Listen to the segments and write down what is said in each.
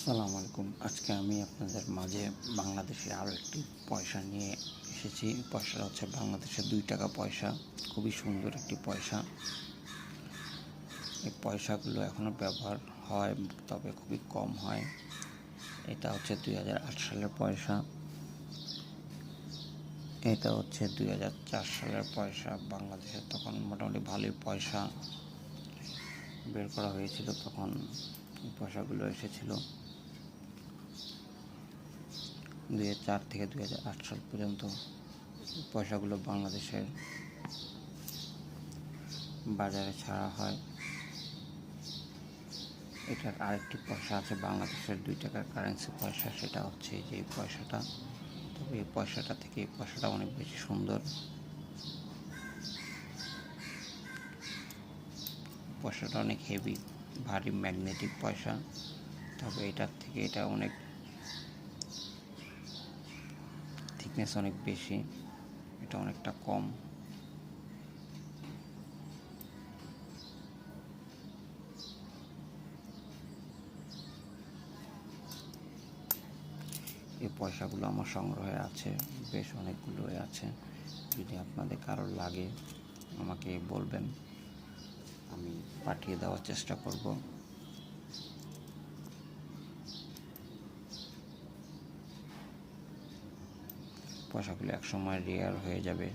আসসালামু আলাইকুম। আজকে আমি আপনাদের মাঝে বাংলাদেশে আরও একটি পয়সা নিয়ে এসেছি। পয়সাটা হচ্ছে বাংলাদেশের ২ টাকা পয়সা। খুবই সুন্দর একটি পয়সা। এই পয়সাগুলো এখনও ব্যবহার হয়, তবে খুবই কম হয়। এটা হচ্ছে ২০০৮ সালের পয়সা। এটা হচ্ছে ২০০৪ সালের পয়সা। বাংলাদেশে তখন মোটামুটি ভালোই পয়সা বের করা হয়েছিল, তখন এই পয়সাগুলো এসেছিল ২০০৪ থেকে ২০০৮ সাল পর্যন্ত। পয়সাগুলো বাংলাদেশের বাজারে ছাড়া হয়। এটার আরেকটি পয়সা আছে বাংলাদেশের ২ টাকার কারেন্সি পয়সা, সেটা হচ্ছে যে পয়সাটা। তবে এই পয়সাটা থেকে এই পয়সাটা অনেক বেশি সুন্দর। পয়সাটা অনেক হেভি, ভারী ম্যাগনেটিক পয়সা। তবে এটার থেকে এটা অনেক থিকনেস অনেক বেশি, এটা অনেকটা কম। এই পয়সাগুলো আমার সংগ্রহে আছে, বেশ অনেকগুলোই আছে। যদি আপনাদের কারো লাগে আমাকে বলবেন, আমি পাঠিয়ে দেওয়ার চেষ্টা করব। পয়সাগুলো একসময় রেয়ার হয়ে যাবে।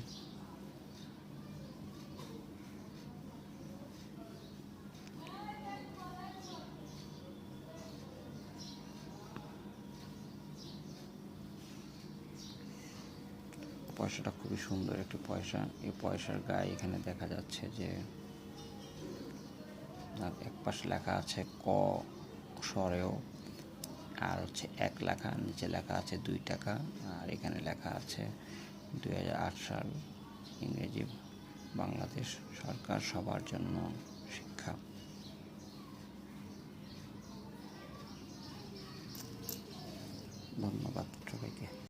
পয়সাটা খুবই সুন্দর একটি পয়সা। এই পয়সার গায়ে এখানে দেখা যাচ্ছে যে এক পাশে লেখা আছে ক স্বরেও, আর হচ্ছে ১ লেখা, নিচে লেখা আছে ২ টাকা, আর এখানে লেখা আছে ২০০৮ সাল, ইংরেজি, বাংলাদেশ সরকার সবার জন্য শিক্ষা। ধন্যবাদ সবাইকে।